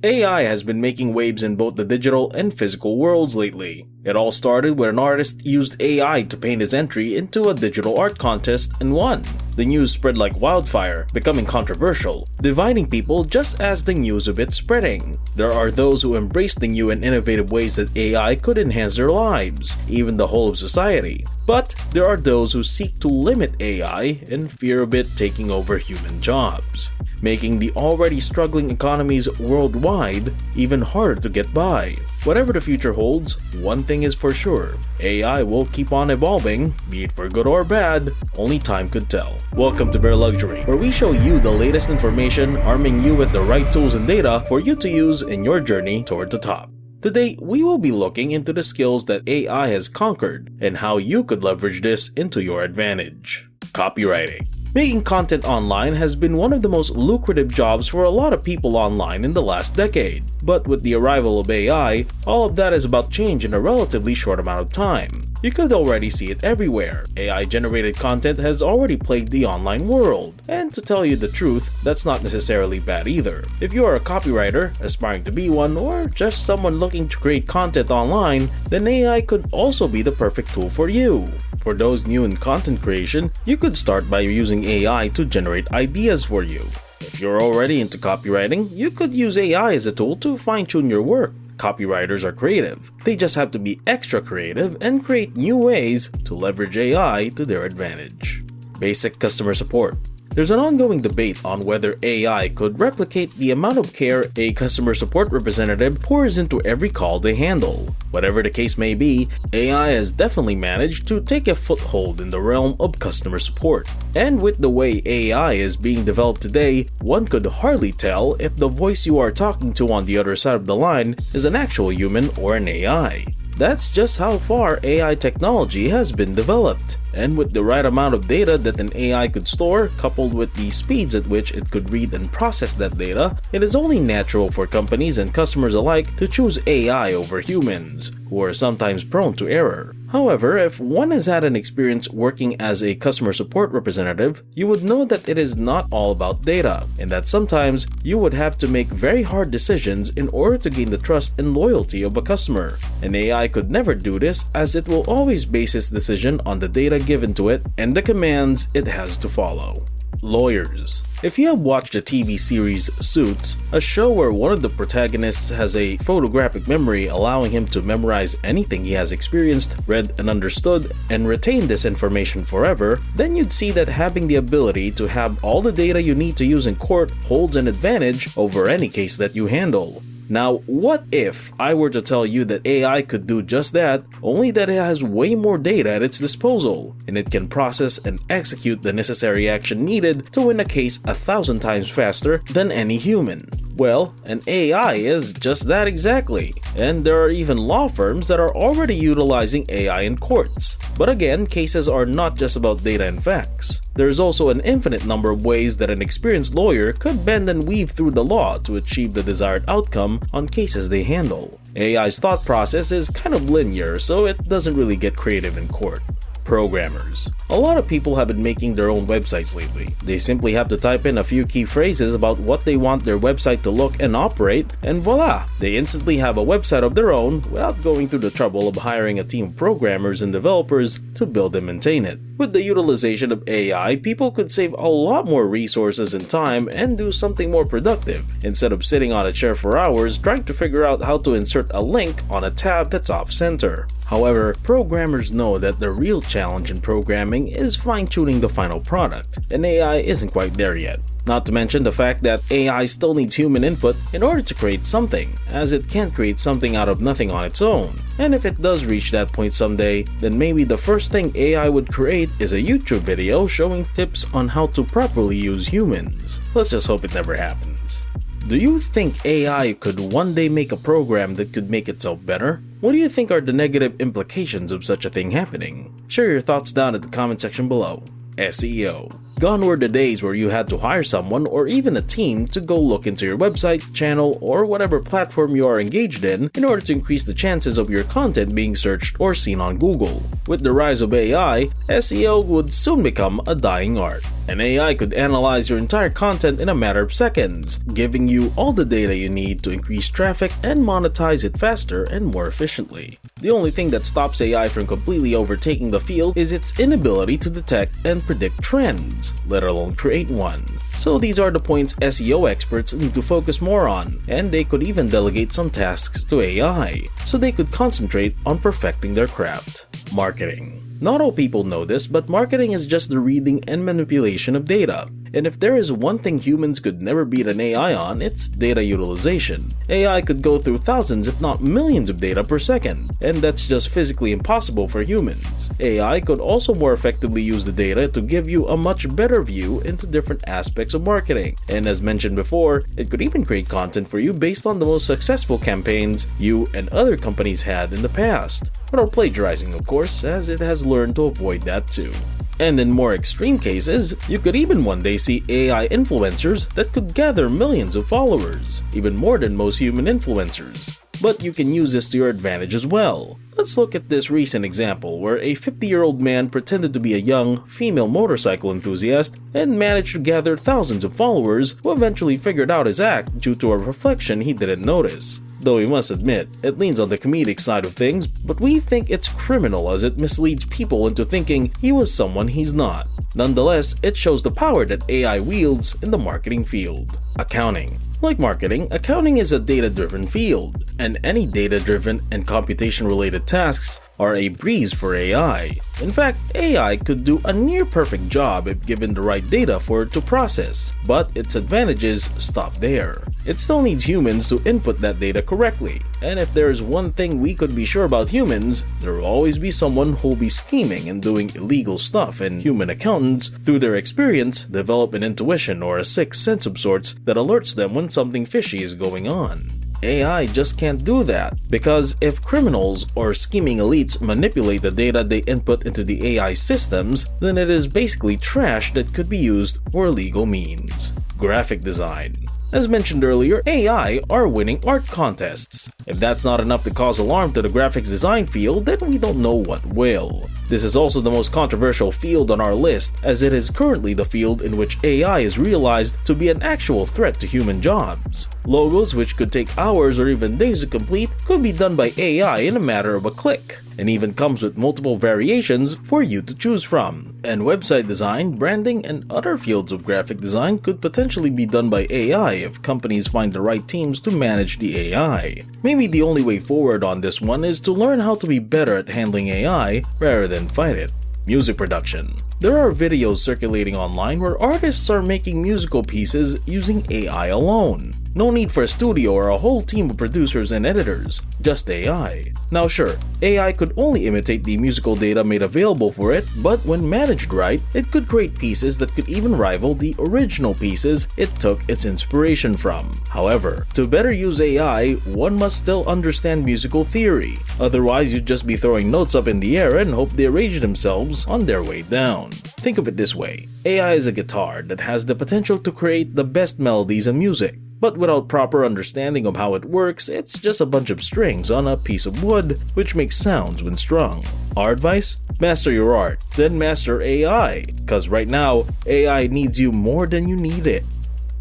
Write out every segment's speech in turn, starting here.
AI has been making waves in both the digital and physical worlds lately. It all started when an artist used AI to paint his entry into a digital art contest and won. The news spread like wildfire, becoming controversial, dividing people just as the news of it spreading. There are those who embrace the new and innovative ways that AI could enhance their lives, even the whole of society. But there are those who seek to limit AI in fear of it taking over human jobs, making the already struggling economies worldwide even harder to get by. Whatever the future holds, one thing is for sure: AI will keep on evolving, be it for good or bad, only time could tell. Welcome to Bare Luxury, where we show you the latest information, arming you with the right tools and data for you to use in your journey toward the top. Today, we will be looking into the skills that AI has conquered and how you could leverage this into your advantage. Copywriting. Making content online has been one of the most lucrative jobs for a lot of people online in the last decade. But with the arrival of AI, all of that is about to change in a relatively short amount of time. You could already see it everywhere. AI-generated content has already plagued the online world. And to tell you the truth, that's not necessarily bad either. If you are a copywriter, aspiring to be one, or just someone looking to create content online, then AI could also be the perfect tool for you. For those new in content creation, you could start by using AI to generate ideas for you. If you're already into copywriting, you could use AI as a tool to fine-tune your work. Copywriters are creative. They just have to be extra creative and create new ways to leverage AI to their advantage. Basic customer support. There's an ongoing debate on whether AI could replicate the amount of care a customer support representative pours into every call they handle. Whatever the case may be, AI has definitely managed to take a foothold in the realm of customer support. And with the way AI is being developed today, one could hardly tell if the voice you are talking to on the other side of the line is an actual human or an AI. That's just how far AI technology has been developed. And with the right amount of data that an AI could store, coupled with the speeds at which it could read and process that data, it is only natural for companies and customers alike to choose AI over humans, who are sometimes prone to error. However, if one has had an experience working as a customer support representative, you would know that it is not all about data, and that sometimes you would have to make very hard decisions in order to gain the trust and loyalty of a customer. An AI could never do this, as it will always base its decision on the data given to it and the commands it has to follow. Lawyers. If you have watched the TV series Suits, a show where one of the protagonists has a photographic memory allowing him to memorize anything he has experienced, read and understood, and retain this information forever, then you'd see that having the ability to have all the data you need to use in court holds an advantage over any case that you handle. Now, what if I were to tell you that AI could do just that, only that it has way more data at its disposal, and it can process and execute the necessary action needed to win a case 1,000 times faster than any human? Well, an AI is just that exactly, and there are even law firms that are already utilizing AI in courts. But again, cases are not just about data and facts. There's also an infinite number of ways that an experienced lawyer could bend and weave through the law to achieve the desired outcome on cases they handle. AI's thought process is kind of linear, so it doesn't really get creative in court. Programmers. A lot of people have been making their own websites lately. They simply have to type in a few key phrases about what they want their website to look and operate, and voila! They instantly have a website of their own without going through the trouble of hiring a team of programmers and developers to build and maintain it. With the utilization of AI, people could save a lot more resources and time and do something more productive, instead of sitting on a chair for hours trying to figure out how to insert a link on a tab that's off-center. However, programmers know that the real challenge in programming is fine-tuning the final product, and AI isn't quite there yet. Not to mention the fact that AI still needs human input in order to create something, as it can't create something out of nothing on its own. And if it does reach that point someday, then maybe the first thing AI would create is a YouTube video showing tips on how to properly use humans. Let's just hope it never happens. Do you think AI could one day make a program that could make itself better? What do you think are the negative implications of such a thing happening? Share your thoughts down in the comment section below. SEO. Gone were the days where you had to hire someone or even a team to go look into your website, channel, or whatever platform you are engaged in order to increase the chances of your content being searched or seen on Google. With the rise of AI, SEO would soon become a dying art. An AI could analyze your entire content in a matter of seconds, giving you all the data you need to increase traffic and monetize it faster and more efficiently. The only thing that stops AI from completely overtaking the field is its inability to detect and predict trends, let alone create one. So these are the points SEO experts need to focus more on, and they could even delegate some tasks to AI, so they could concentrate on perfecting their craft. Marketing. Not all people know this, but marketing is just the reading and manipulation of data. And if there is one thing humans could never beat an AI on, it's data utilization. AI could go through thousands if not millions of data per second, and that's just physically impossible for humans. AI could also more effectively use the data to give you a much better view into different aspects of marketing. And as mentioned before, it could even create content for you based on the most successful campaigns you and other companies had in the past. Without plagiarizing, of course, as it has learned to avoid that too. And in more extreme cases, you could even one day see AI influencers that could gather millions of followers, even more than most human influencers. But you can use this to your advantage as well. Let's look at this recent example where a 50-year-old man pretended to be a young, female motorcycle enthusiast and managed to gather thousands of followers who eventually figured out his act due to a reflection he didn't notice. Though we must admit, it leans on the comedic side of things, but we think it's criminal as it misleads people into thinking he was someone he's not. Nonetheless, it shows the power that AI wields in the marketing field. Accounting. Like marketing, accounting is a data-driven field, and any data-driven and computation-related tasks are a breeze for AI. In fact, AI could do a near-perfect job if given the right data for it to process, but its advantages stop there. It still needs humans to input that data correctly, and if there is one thing we could be sure about humans, there will always be someone who will be scheming and doing illegal stuff, and human accountants, through their experience, develop an intuition or a sixth sense of sorts that alerts them when something fishy is going on. AI just can't do that, because if criminals or scheming elites manipulate the data they input into the AI systems, then it is basically trash that could be used for illegal means. Graphic design. As mentioned earlier, AI are winning art contests. If that's not enough to cause alarm to the graphics design field, then we don't know what will. This is also the most controversial field on our list, as it is currently the field in which AI is realized to be an actual threat to human jobs. Logos, which could take hours or even days to complete, could be done by AI in a matter of a click, and even comes with multiple variations for you to choose from. And website design, branding, and other fields of graphic design could potentially be done by AI if companies find the right teams to manage the AI. Maybe the only way forward on this one is to learn how to be better at handling AI rather than fight it. Music production. There are videos circulating online where artists are making musical pieces using AI alone. No need for a studio or a whole team of producers and editors, just AI. Now sure, AI could only imitate the musical data made available for it, but when managed right, it could create pieces that could even rival the original pieces it took its inspiration from. However, to better use AI, one must still understand musical theory. Otherwise, you'd just be throwing notes up in the air and hope they arrange themselves on their way down. Think of it this way. AI is a guitar that has the potential to create the best melodies and music. But without proper understanding of how it works, it's just a bunch of strings on a piece of wood which makes sounds when strung. Our advice? Master your art, then master AI, cause right now, AI needs you more than you need it.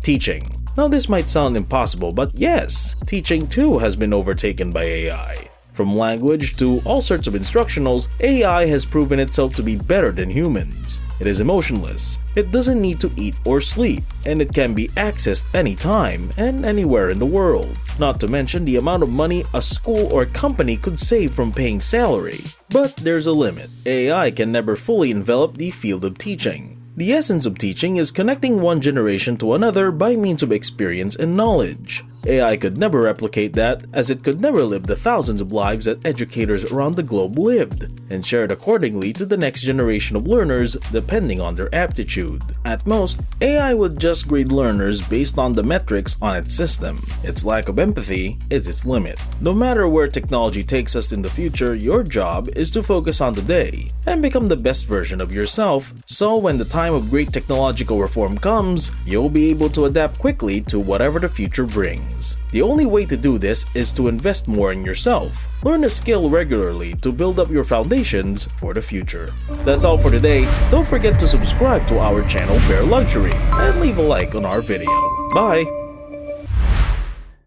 Teaching. Now this might sound impossible, but yes, teaching too has been overtaken by AI. From language to all sorts of instructionals, AI has proven itself to be better than humans. It is emotionless, it doesn't need to eat or sleep, and it can be accessed anytime and anywhere in the world. Not to mention the amount of money a school or company could save from paying salary. But there's a limit. AI can never fully envelop the field of teaching. The essence of teaching is connecting one generation to another by means of experience and knowledge. AI could never replicate that, as it could never live the thousands of lives that educators around the globe lived, and shared accordingly to the next generation of learners depending on their aptitude. At most, AI would just grade learners based on the metrics on its system. Its lack of empathy is its limit. No matter where technology takes us in the future, your job is to focus on the day and become the best version of yourself, so when the time of great technological reform comes, you'll be able to adapt quickly to whatever the future brings. The only way to do this is to invest more in yourself. Learn a skill regularly to build up your foundations for the future. That's all for today. Don't forget to subscribe to our channel Bare Luxury and leave a like on our video. Bye!